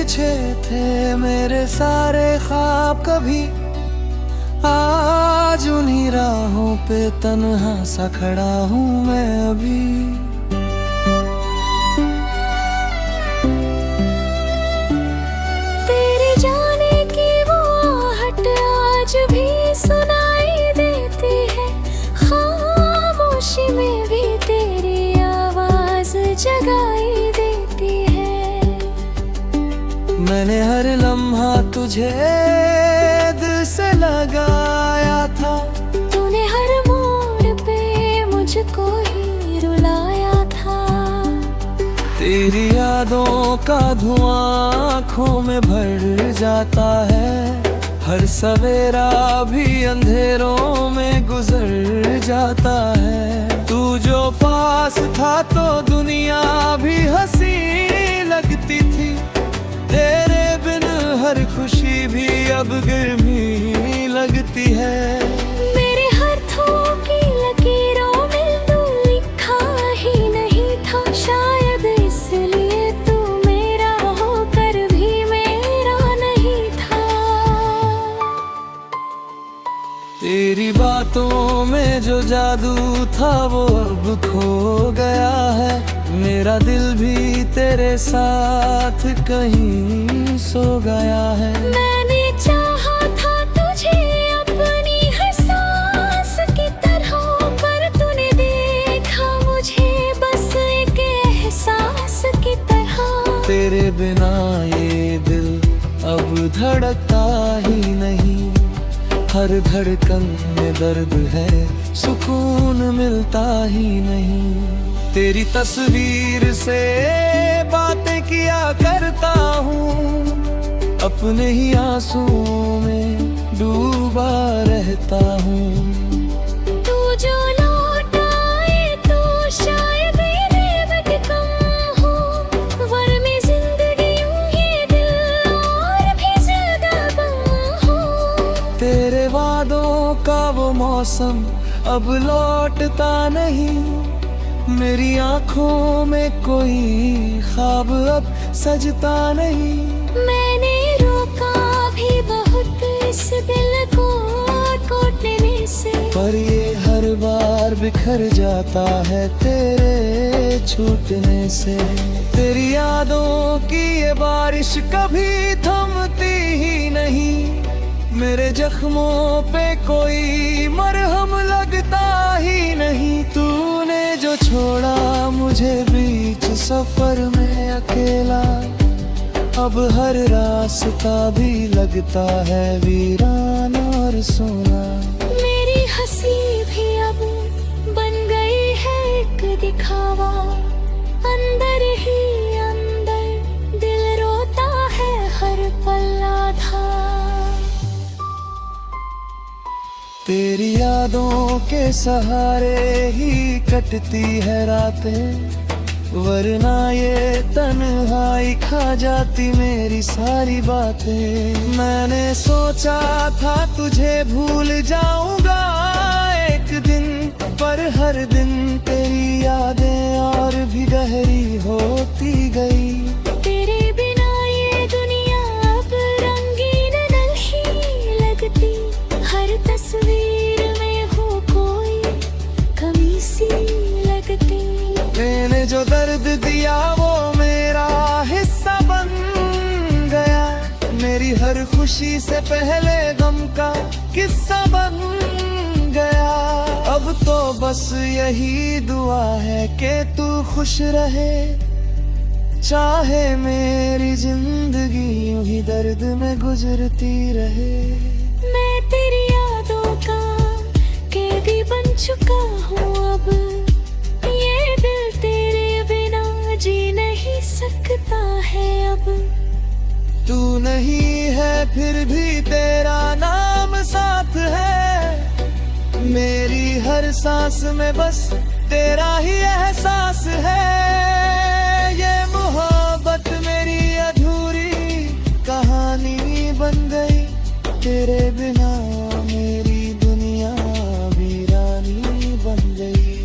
पीछे थे मेरे सारे ख्वाब कभी, आज उन्हीं राहों पे तन्हा सा खड़ा हूँ मैं अभी। तेरे जाने की वो आहट आज भी सुनाई देती है, खामोशी में भी तेरी आवाज जगाई देती है। मैंने हर लम्हा तुझे दिल से लगाया था, तूने हर मोड़ पे मुझको ही रुलाया था। तेरी यादों का धुआं आँखों में भर जाता है, हर सवेरा भी अंधेरों में गुजर जाता है। तू जो पास था तो दुनिया भी हंसी लगती थी, तेरे बिन हर खुशी भी अब गर्मी लगती है। मेरे हाथों की लकीरों में तू लिखा ही नहीं था, शायद इसलिए तू मेरा होकर भी मेरा नहीं था। तेरी बातों में जो जादू था वो अब खो गया है, मेरा दिल भी तेरे साथ कहीं सो गया है। मैंने चाहा था तुझे अपनी हर सांस की तरह, पर तूने देखा मुझे बस एक एहसास की तरह। तेरे बिना ये दिल अब धड़कता ही नहीं, हर धड़कन में दर्द है, सुकून मिलता ही नहीं। तेरी तस्वीर से बातें किया करता हूँ, अपने ही आंसुओं में डूबा रहता हूँ। तू जो लौट आए तो शायद ये नेमत कम हो, वरना जिंदगी यूं ही दिल और भी ज्यादा गम हो। तेरे वादों का वो मौसम अब लौटता नहीं, मेरी आँखों में कोई ख्वाब अब सजता नहीं। मैंने रोका भी बहुत इस दिल को टूटने से, पर ये हर बार बिखर जाता है तेरे छूटने से। तेरी यादों की ये बारिश कभी थमती ही नहीं, मेरे जख्मों पे कोई मरहम लगता ही नहीं। तूने जो छोड़ा मुझे बीच सफर में अकेला, अब हर रास्ता भी लगता है वीरान और सोना। मेरी हंसी भी अब बन गई है एक दिखावा, अंदर ही अंदर दिल रोता है हर पल आधा। तेरी यादों के सहारे ही कटती है रातें, वरना ये तन्हाई खा जाती मेरी सारी बातें। मैंने सोचा था तुझे भूल जाऊंगा एक दिन, पर हर दिन तेरी यादें और भी गहरी होती गई। तेरे बिना ये दुनिया अब रंगीन नहीं लगती, हर तस्वीर में हो कोई कमी सी लगती। मैंने जो दर्द दिया वो मेरा हिस्सा बन गया, मेरी हर खुशी से पहले गम का किस्सा बन गया। अब तो बस यही दुआ है कि तू खुश रहे, चाहे मेरी जिंदगी यूं ही दर्द में गुजरती रहे। मैं तेरी यादों का कैदी बन चुका हूँ अब, ये दिल तेरे बिना जी नहीं सकता है अब। तू नहीं है फिर भी तेरा नाम साथ है, मेरी हर सांस में बस तेरा ही एहसास है। ये मोहब्बत मेरी अधूरी कहानी बन गई, तेरे बिना मेरी दुनिया वीरानी बन गई।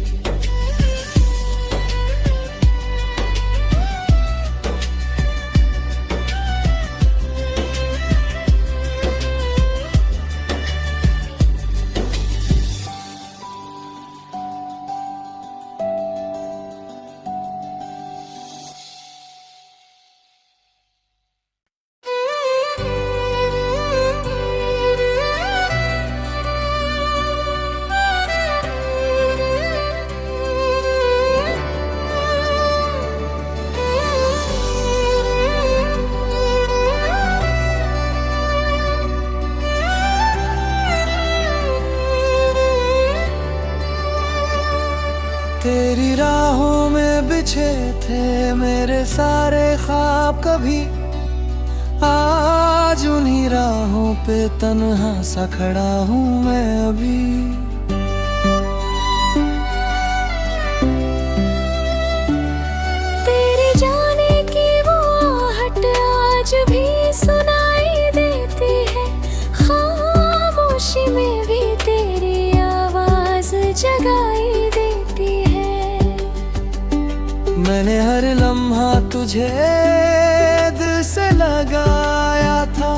तेरी राहों में बिछे थे मेरे सारे ख्वाब कभी, आज उन्हीं राहों पे तन्हा सा खड़ा हूँ मैं अभी। तेरे जाने की वो आहट आज भी सुनाई देती है, खामोशी में भी तेरी आवाज जगाई देती है। मैंने हर लम्हा तुझे दिल से लगाया था,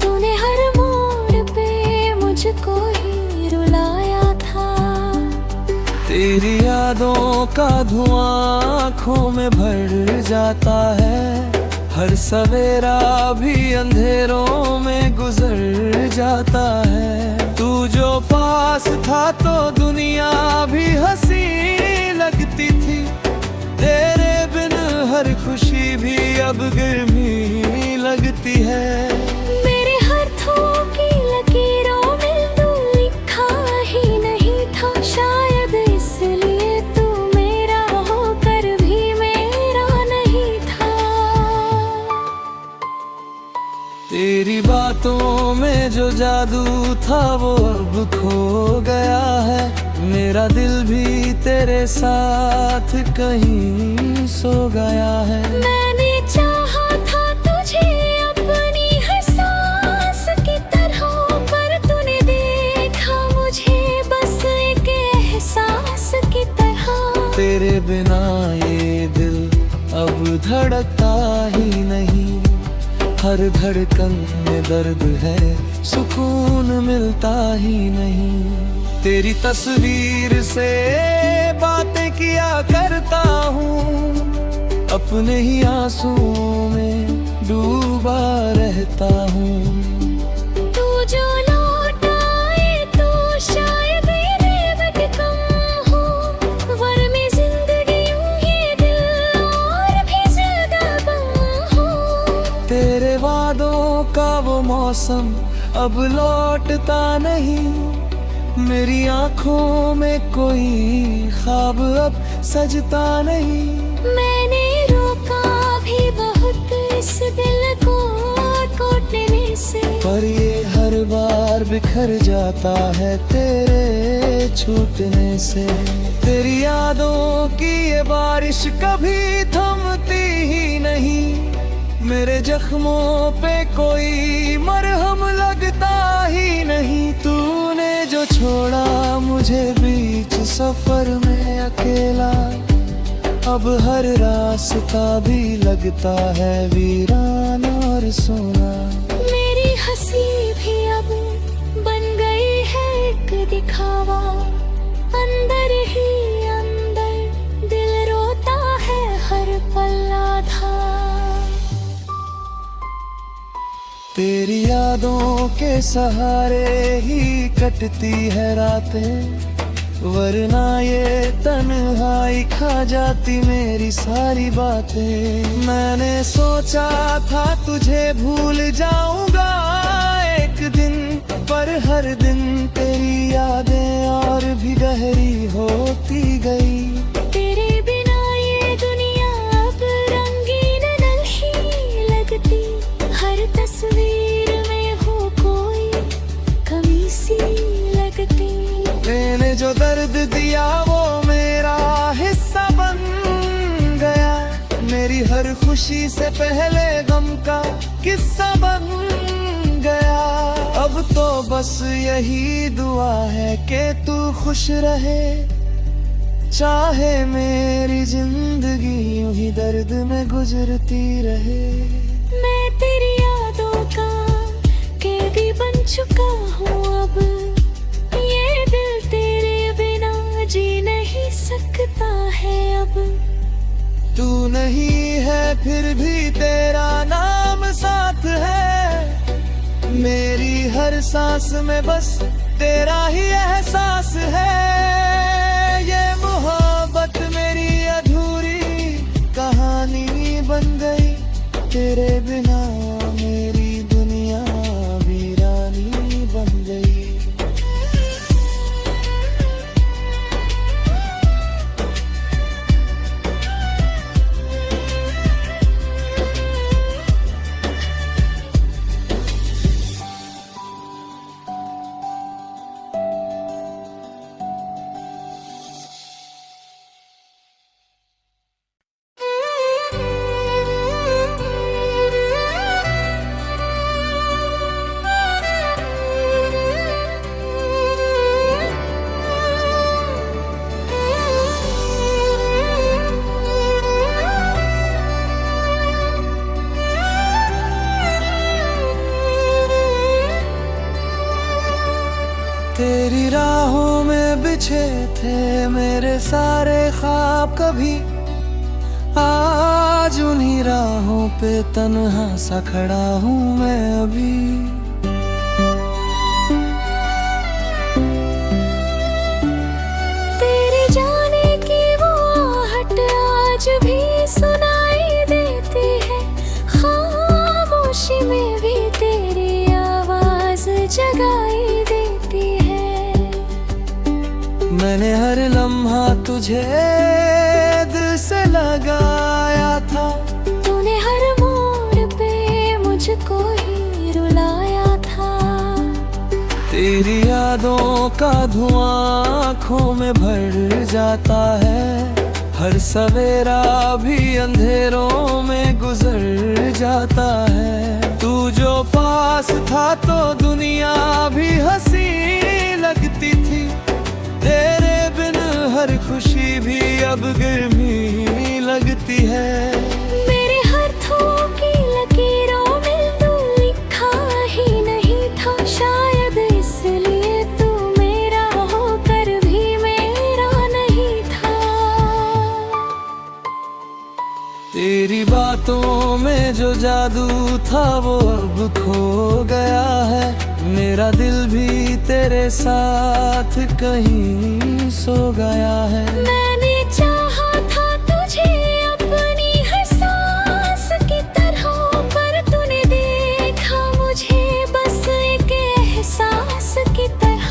तूने हर मोड़ पे मुझको ही रुलाया था। तेरी यादों का धुआं आँखों में भर जाता है, हर सवेरा भी अंधेरों में गुजर जाता है। तू जो पास था तो दुनिया भी हंसी लगती थी, तेरे बिन हर खुशी भी अब गर्मी लगती है। मेरे हाथों की लकीरों में तू लिखा ही नहीं था, शायद इसलिए तू मेरा होकर भी मेरा नहीं था। तेरी बातों में जो जादू था वो अब खो गया है, मेरा दिल भी तेरे साथ कहीं सो गया है। मैंने चाहा था तुझे अपनी हर सांस की तरह, पर तूने देखा मुझे बस एक एहसास की तरह। तेरे बिना ये दिल अब धड़कता ही नहीं, हर धड़कन में दर्द है, सुकून मिलता ही नहीं। तेरी तस्वीर से बातें किया करता हूँ, अपने ही आंसुओं में डूबा रहता हूँ। तू जो लौट आए तो शायद रेवत कम हो, वरने जिंदगी यूं ही दिल और भी ज्यादा गम हो। तेरे वादों का वो मौसम अब लौटता नहीं, मेरी आंखों में कोई ख्वाब अब सजता नहीं। मैंने रोका भी बहुत इस दिल को टूटने से, पर ये हर बार बिखर जाता है तेरे छूटने से। तेरी यादों की ये बारिश कभी थमती ही नहीं, मेरे जख्मों पे कोई मरहम लगता ही नहीं। तूने जो छोड़ा मुझे बीच सफर में अकेला, अब हर रास्ता भी लगता है वीरान और सोना। मेरी हंसी भी अब बन गई है एक दिखावा, अंदर ही अंदर दिल रोता है हर पल आधा। तेरी यादों के सहारे ही कटती है रातें, वरना ये तन्हाई खा जाती मेरी सारी बातें। मैंने सोचा था तुझे भूल जाऊंगा एक दिन, पर हर दिन तेरी यादें और भी गहरी होती गई। तेरे बिना ये दुनिया अब रंगीन नहीं लगती, हर तस्वीर में हो कोई कमी सी लगती। मैंने जो दर्द दिया वो मेरा हिस्सा बन गया, मेरी हर खुशी से पहले गम का किस्सा बन गया। अब तो बस यही दुआ है कि तू खुश रहे, चाहे मेरी जिंदगी यूं ही दर्द में गुजरती रहे। मैं तेरी यादों का कैदी बन चुका हूँ अब, ये दिल तेरे बिना जी नहीं सकता है अब। तू नहीं है फिर भी तेरा नाम साथ है, मेरी हर सांस में बस तेरा ही एहसास है। ये मोहब्बत मेरी अधूरी कहानी बन गई, तेरे बिना मेरी दुनिया वीरानी बन गई। तेरी राहों में बिछे थे मेरे सारे ख्वाब कभी, आज उन्हीं राहों पे तन्हा सा खड़ा हूँ मैं अभी। तेरे जाने की वो आहट आज भी सुनाई देती है, खामोशी में भी तेरी आवाज जगाई देती है। मैंने हर लम्हा तुझे दिल से लगाया था, तूने हर मोड़ पे मुझको ही रुलाया था। तेरी यादों का धुआं आँखों में भर जाता है, हर सवेरा भी अंधेरों में गुजर जाता है। तू जो पास था तो दुनिया भी हंसी लगती थी, तेरे बिन हर खुशी भी अब गर्मी लगती है। मेरे हाथों की लकीरों में तू लिखा ही नहीं था, शायद इसलिए तू मेरा होकर भी मेरा नहीं था। तेरी बातों में जो जादू था वो अब खो गया है, मेरा दिल भी तेरे साथ कहीं सो गया है। मैंने चाहा था तुझे अपनी हर सांस की तरह, पर तूने देखा मुझे बस एक एहसास की तरह।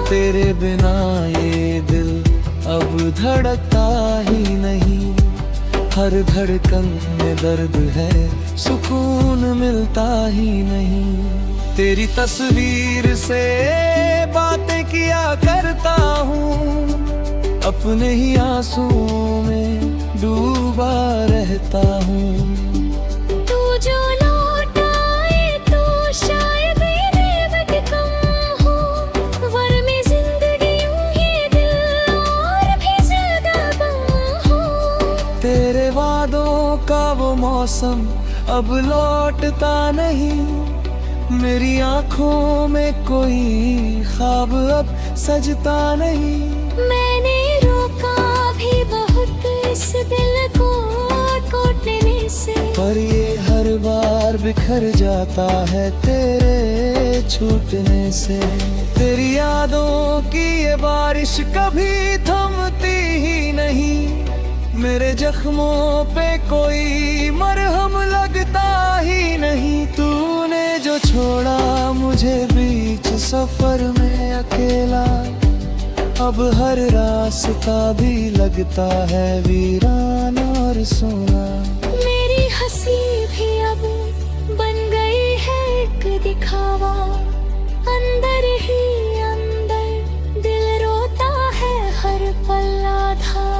तेरे बिना ये दिल अब धड़कता ही नहीं, हर धड़कन में दर्द है, सुकून मिलता ही नहीं। तेरी तस्वीर से बातें किया करता हूँ, अपने ही आंसुओं में डूबा रहता हूँ। तू जो लौट आए तो शायद ये कम हो, वरना जिंदगी यूं ही दिल और भी ज्यादा गम हो। तेरे वादों का वो मौसम अब लौटता नहीं, मेरी आंखों में कोई ख्वाब अब सजता नहीं। मैंने रोका भी बहुत इस दिल को टूटने से, पर ये हर बार बिखर जाता है तेरे छूटने से। तेरी यादों की ये बारिश कभी थमती ही नहीं, मेरे जख्मों पे कोई मरहम लगता ही नहीं। तूने जो छोड़ा मुझे बीच सफर में अकेला, अब हर रास्ता भी लगता है वीरान और सोना। मेरी हंसी भी अब बन गई है एक दिखावा, अंदर ही अंदर दिल रोता है हर पल आधा।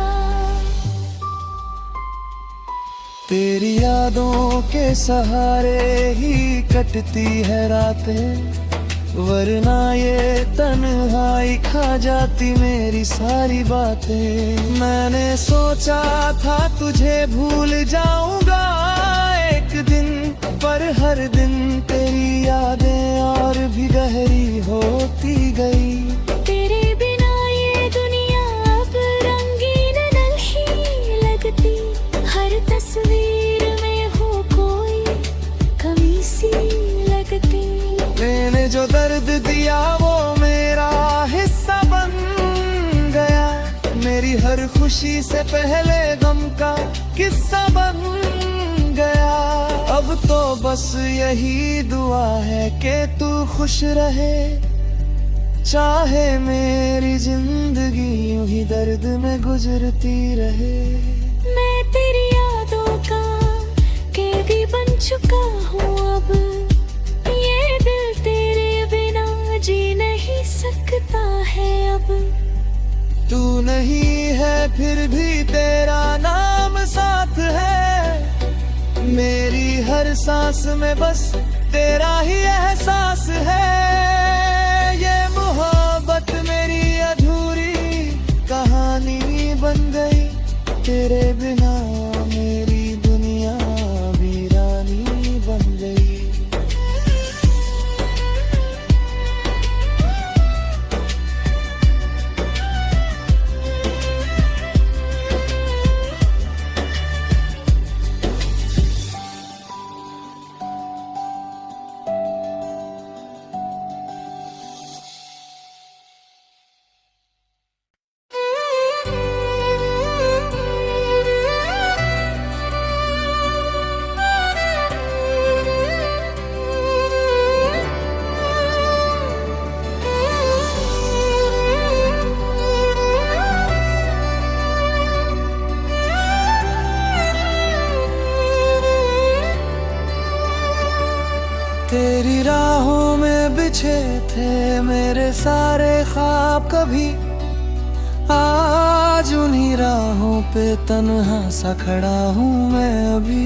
तेरी यादों के सहारे ही कटती है रातें, वरना ये तन्हाई खा जाती मेरी सारी बातें। मैंने सोचा था तुझे भूल जाऊंगा एक दिन, पर हर दिन तेरी यादें और भी गहरी होती गई। तेरे बिना ये दुनिया अब रंगीन नहीं लगती, हर तस्वीर में हो कोई कमी सी लगती। मैंने जो दर्द दिया वो मेरा हिस्सा बन गया, मेरी हर खुशी से पहले गम का किस्सा बन गया। अब तो बस यही दुआ है कि तू खुश रहे, चाहे मेरी जिंदगी यूं ही दर्द में गुजरती रहे। मैं तेरी यादों का कैदी बन चुका हूँ अब, ये दिल तेरे बिना जी नहीं सकता है अब। तू नहीं है फिर भी तेरा नाम साथ है, मेरी हर सांस में बस तेरा ही एहसास है। ये मोहब्बत मेरी अधूरी कहानी बन गई, तेरे बिना मेरी दुनिया वीरानी बन गई। सारे ख्वाब कभी, आज उन्हीं राहों पे तन्हा सा खड़ा हूँ मैं अभी।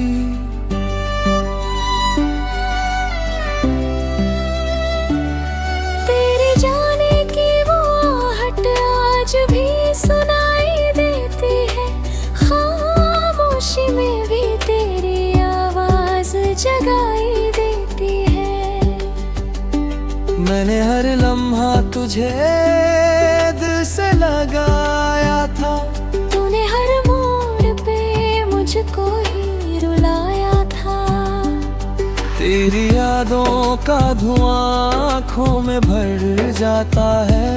तेरे जाने की वो आहट आज भी सुनाई देती है, खामोशी में भी तेरी आवाज जगाई देती है। मैंने हर लम्हा तुझे दिल से लगाया था, तूने हर मोड़ पे मुझको ही रुलाया था। तेरी यादों का धुआं आँखों में भर जाता है,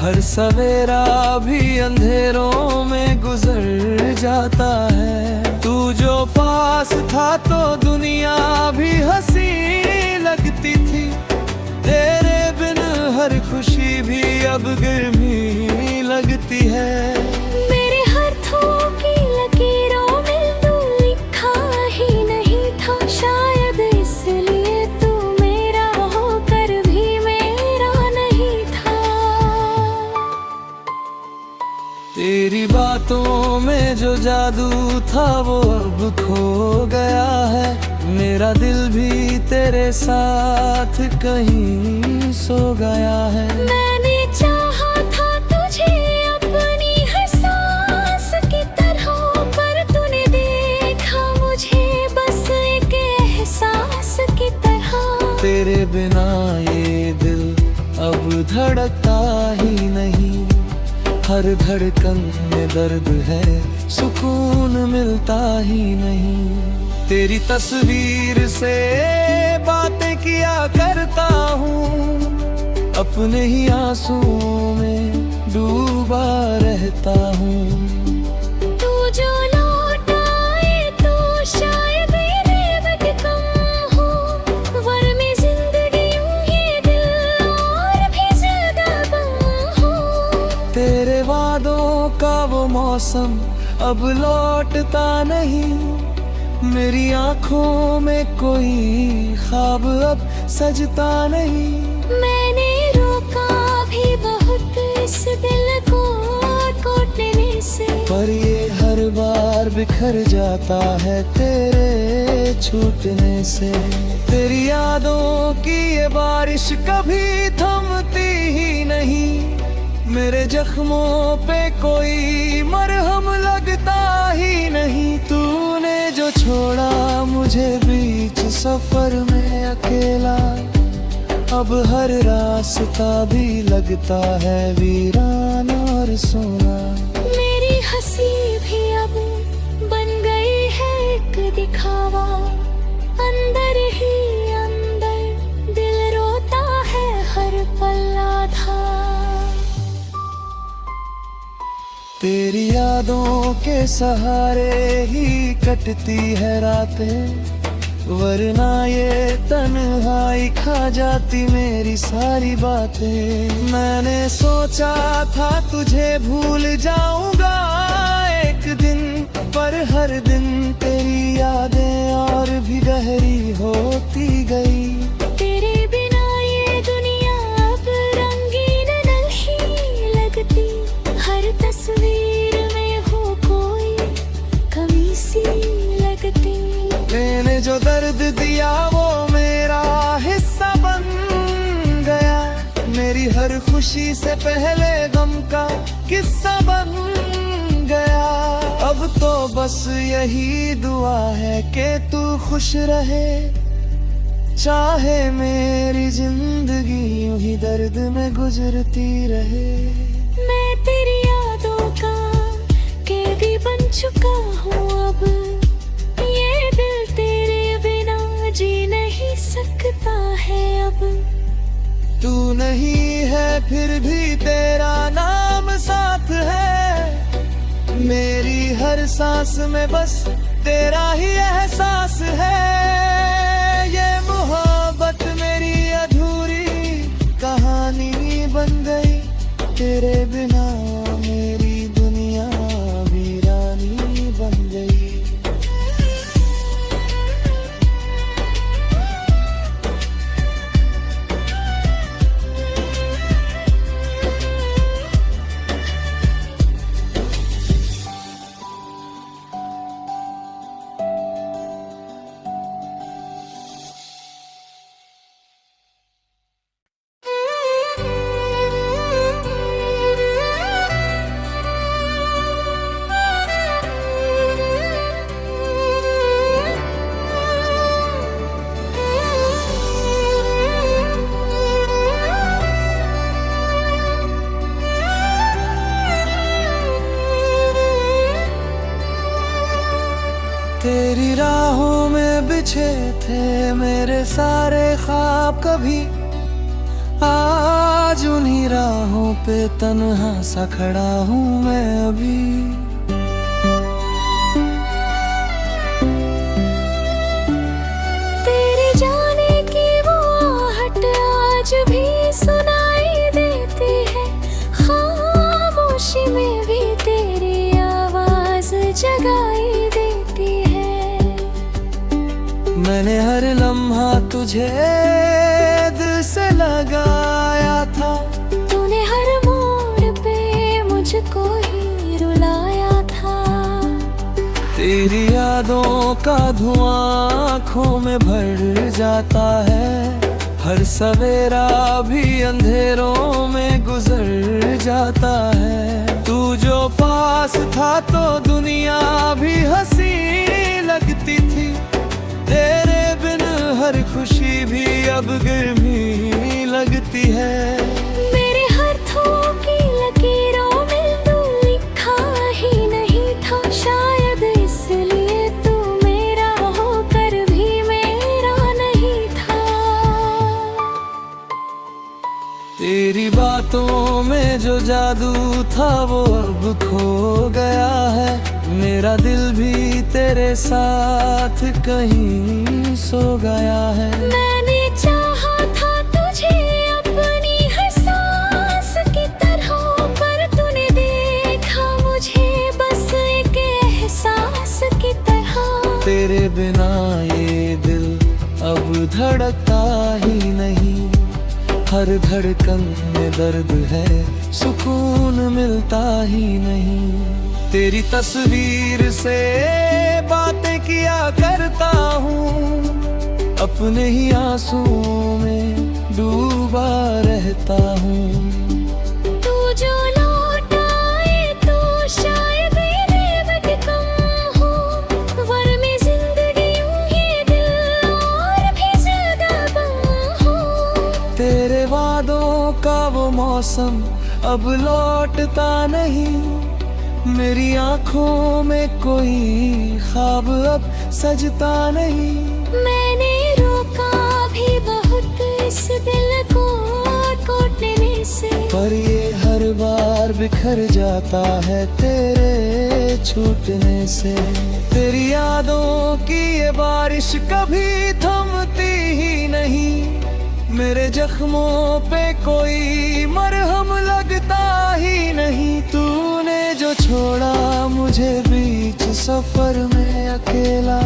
हर सवेरा भी अंधेरों में गुजर जाता है। तू जो पास था तो दुनिया भी हंसी लगती थी, तेरे बिन हर खुशी भी अब गर्मी लगती है। मेरे हाथों की लकीरों में तू लिखा ही नहीं था, शायद इसलिए तू मेरा होकर भी मेरा नहीं था। तेरी बातों में जो जादू था वो अब खो गया है, मेरा दिल भी तेरे साथ कहीं सो गया है। मैंने चाहा था तुझे अपनी हर सांस की तरह, पर तूने देखा मुझे बस एक एहसास की तरह। तेरे बिना ये दिल अब धड़कता ही नहीं, हर धड़कन में दर्द है, सुकून मिलता ही नहीं। तेरी तस्वीर से बातें किया करता हूँ, अपने ही आंसुओं में डूबा रहता हूँ। तू जो लौट आए तो शायद ये भटकम हो, वरना जिंदगी यूं ही दिल और भी ज्यादा गम हो। तेरे वादों का वो मौसम अब लौटता नहीं, मेरी आंखों में कोई ख्वाब अब सजता नहीं। मैंने रोका भी बहुत इस दिल को टूटने से, पर ये हर बार बिखर जाता है तेरे छूटने से। तेरी यादों की ये बारिश कभी थमती ही नहीं, मेरे जख्मों पे कोई मरहम लगता ही नहीं। तूने जो छोड़ा मुझे बीच सफर में अकेला, अब हर रास्ता भी लगता है वीरान और सोना। मेरी हंसी भी अब बन गई है एक दिखावा, अंदर ही अंदर दिल रोता है हर पल आधा। तेरी यादों के सहारे ही कटती है रातें, वरना ये तन्हाई खा जाती मेरी सारी बातें। मैंने सोचा था तुझे भूल जाऊंगा एक दिन, पर हर दिन तेरी यादें और भी गहरी होती गई। तेरे बिना ये दुनिया अब रंगीन नहीं लगती, हर तस्वीर में हो कोई कमी सी लगती। मैंने जो दर्द दिया वो मेरा हिस्सा बन गया, मेरी हर खुशी से पहले गम का किस्सा बन गया। अब तो बस यही दुआ है कि तू खुश रहे, चाहे मेरी जिंदगी यूं ही दर्द में गुजरती रहे। मैं तेरी यादों का कैदी बन चुका हूँ अब, ये दिल तेरे बिना जी नहीं सकता है अब। तू नहीं है फिर भी तेरा नाम साथ है, मेरी हर सांस में बस तेरा ही एहसास है। ये मोहब्बत मेरी अधूरी कहानी बन गई, तेरे बिना मेरी दुनिया वीरानी बन गई। पीछे थे मेरे सारे ख्वाब कभी, आज उन्हीं राहों पे तन्हा सा खड़ा हूँ मैं अभी। तेरे जाने की वो आहट आज भी सुनाई देती है, खामोशी में भी तेरी आवाज जगाई देती है। मैंने हर लम्हा तुझे दिल से लगाया था, तूने हर मोड़ पे मुझको ही रुलाया था। तेरी यादों का धुआं आँखों में भर जाता है, हर सवेरा भी अंधेरों में गुजर जाता है। तू जो पास था तो दुनिया भी हंसी लगती थी, तेरे बिन हर खुशी भी अब गर्मी लगती है। मेरे हाथों की लकीरों में तू लिखा ही नहीं था, शायद इसलिए तू मेरा होकर भी मेरा नहीं था। तेरी बातों में जो जादू था वो अब खो गया है, मेरा दिल भी तेरे साथ कहीं सो गया है। मैंने चाहा था तुझे अपनी हर सांस की तरह, पर तूने देखा मुझे बस एक एहसास की तरह। तेरे बिना ये दिल अब धड़कता ही नहीं, हर धड़कन में दर्द है, सुकून मिलता ही नहीं। तेरी तस्वीर से बातें किया करता हूँ, अपने ही आंसुओं में डूबा रहता हूँ। तू जो लौट आए तो शायद ये भटकम हो, वरना जिंदगी यूं ही दिल और भी ज्यादा बम हो। तेरे वादों का वो मौसम अब लौटता नहीं, मेरी आंखों में कोई ख्वाब अब सजता नहीं। मैंने रोका भी बहुत इस दिल को टूटने से, पर ये हर बार बिखर जाता है तेरे छूटने से। तेरी यादों की ये बारिश कभी थमती ही नहीं, मेरे जख्मों पे कोई मरहम लगता ही नहीं। तूने जो छोड़ा मुझे बीच सफर में अकेला,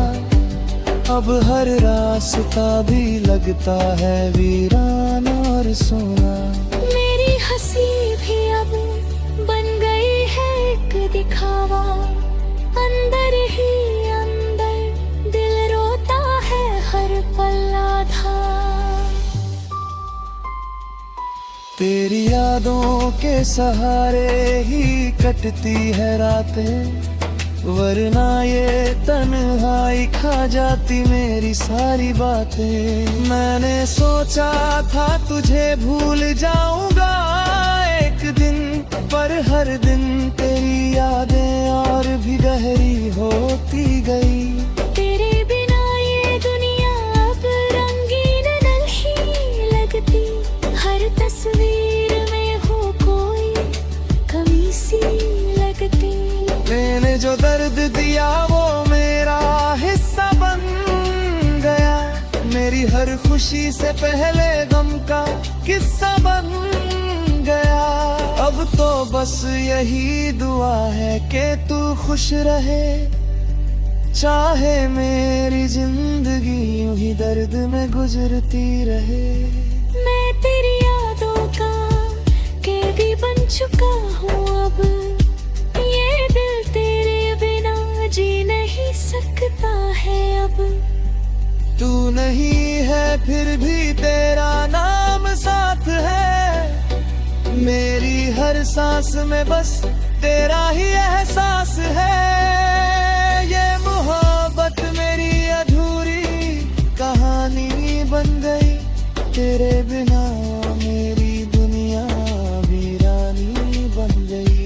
अब हर रास्ता भी लगता है वीरान और सोना। मेरी हंसी भी अब बन गई है एक दिखावा, अंदर ही अंदर दिल रोता है हर पल आधा। तेरी यादों के सहारे ही कटती है रातें, वरना ये तन्हाई खा जाती मेरी सारी बातें। मैंने सोचा था तुझे भूल जाऊंगा एक दिन, पर हर दिन तेरी यादें और भी गहरी होती गई। तेरे बिना ये दुनिया अब रंगीन नहीं लगती, हर तस्वीर में हो कोई कमी सी लगती। मैंने जो दर्द दिया वो मेरा हिस्सा बन गया, मेरी हर खुशी से पहले गम का किस्सा बन गया। अब तो बस यही दुआ है कि तू खुश रहे, चाहे मेरी जिंदगी यूं ही दर्द में गुजरती रहे। मैं तेरी यादों का कैदी बन चुका हूँ अब, ये दिल तेरे बिना जी नहीं सकता है अब। तू नहीं है फिर भी तेरा नाम साथ है, मेरी हर सांस में बस तेरा ही एहसास है। ये मोहब्बत मेरी अधूरी कहानी बन गई, तेरे बिना मेरी दुनिया वीरानी बन गई।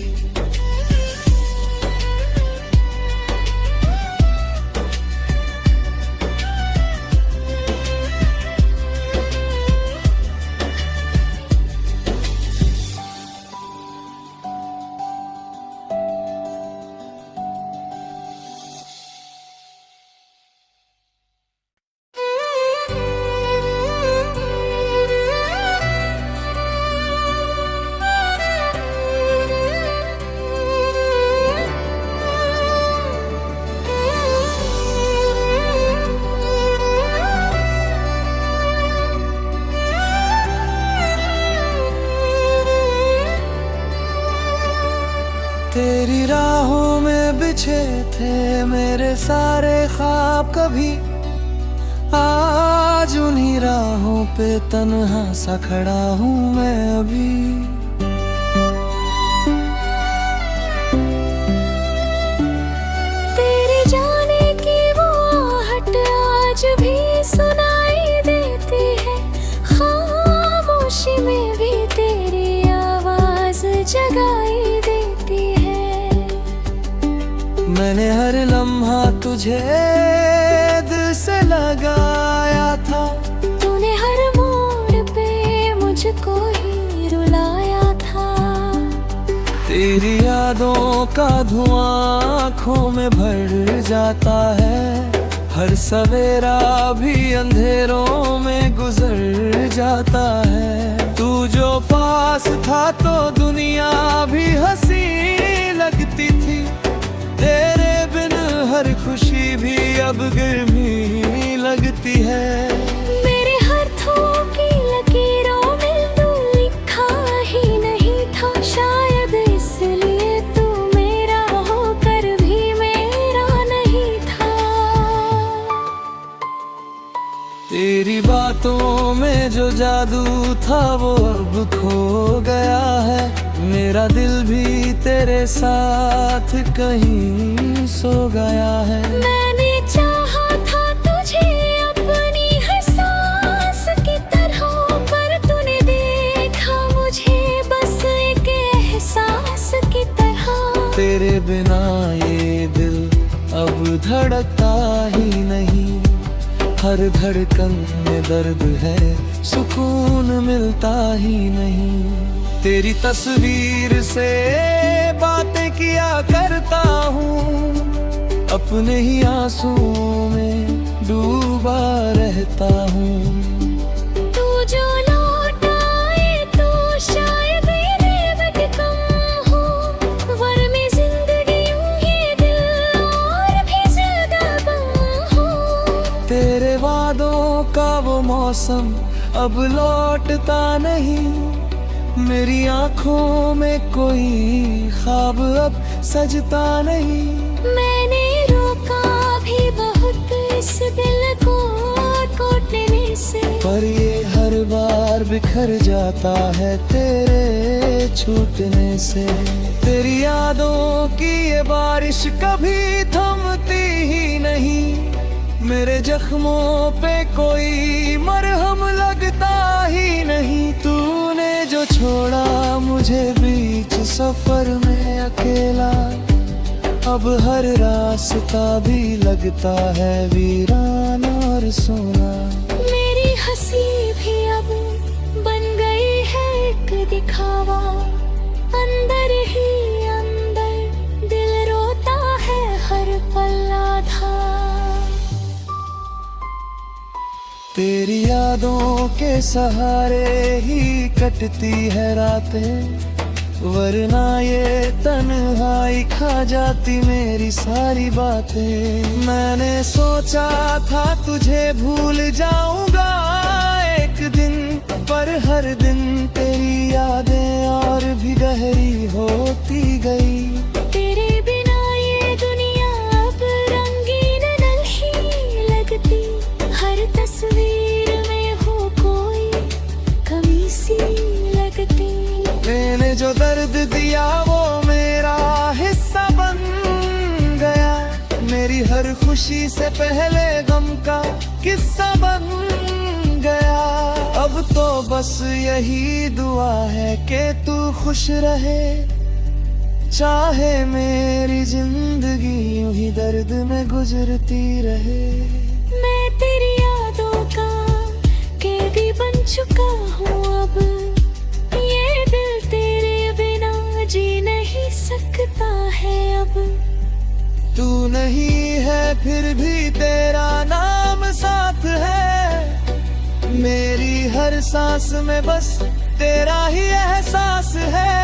तेरी राहों में बिछे थे मेरे सारे ख्वाब कभी, आज उन्हीं राहों पे तन्हा सा खड़ा हूँ मैं अभी। तेरे जाने की वो आहट आज भी सुनाई देती है, खामोशी में भी तेरी आवाज जगाई देती है। मैंने हर लम्हा तुझे दिल से लगाया था, तूने हर मोड़ पे मुझको ही रुलाया था। तेरी यादों का धुआं आँखों में भर जाता है, हर सवेरा भी अंधेरों में गुजर जाता है। तू जो पास था तो दुनिया भी हंसी लगती थी, तेरे बिन हर खुशी भी अब गर्मी लगती है। मेरे हाथों की लकीरों में तू लिखा ही नहीं था, शायद इसलिए तू मेरा होकर भी मेरा नहीं था। तेरी बातों में जो जादू था वो अब खो गया है, मेरा दिल भी तेरे साथ कहीं सो गया है। मैंने चाहा था तुझे अपनी हर सांस की तरह, पर तूने देखा मुझे बस एक एहसास की तरह। तेरे बिना ये दिल अब धड़कता ही नहीं, हर धड़कन में दर्द है, सुकून मिलता ही नहीं। तेरी तस्वीर से बातें किया करता हूँ, अपने ही आंसुओं में डूबा रहता हूँ। तू जो लौट आए तो शायद ये कम हो, वरना जिंदगी यूं ही दिल और भी ज्यादा गम हो। तेरे वादों का वो मौसम अब लौटता नहीं, मेरी आंखों में कोई ख्वाब अब सजता नहीं। मैंने रोका भी बहुत इस दिल को टूटने से, पर ये हर बार बिखर जाता है तेरे छूटने से। तेरी यादों की ये बारिश कभी थमती ही नहीं, मेरे जख्मों पे कोई मरहम लगता ही नहीं। तूने जो छोड़ा मुझे बीच सफर में अकेला, अब हर रास्ता भी लगता है वीरान और सोना। मेरी हंसी भी अब बन गई है एक दिखावा, अंदर ही अंदर दिल रोता है हर पल आधा। तेरी यादों के सहारे ही कटती है रातें, वरना ये तन्हाई खा जाती मेरी सारी बातें। मैंने सोचा था तुझे भूल जाऊंगा एक दिन, पर हर दिन तेरी यादें और भी गहरी होती गई। तेरे बिना ये दुनिया अब रंगीन नहीं लगती, हर तस्वीर में हो कोई कमी सी लगती। मैंने जो दर्द दिया वो मेरा हिस्सा बन गया, मेरी हर खुशी से पहले गम का किस्सा बन गया। अब तो बस यही दुआ है कि तू खुश रहे, चाहे मेरी जिंदगी यूं ही दर्द में गुजरती रहे। मैं तेरी यादों का कैदी बन चुका हूँ अब, ये दिल तेरे बिना जी नहीं सकता है अब। तू नहीं है फिर भी तेरा नाम साथ है, मेरी हर सांस में बस तेरा ही एहसास है।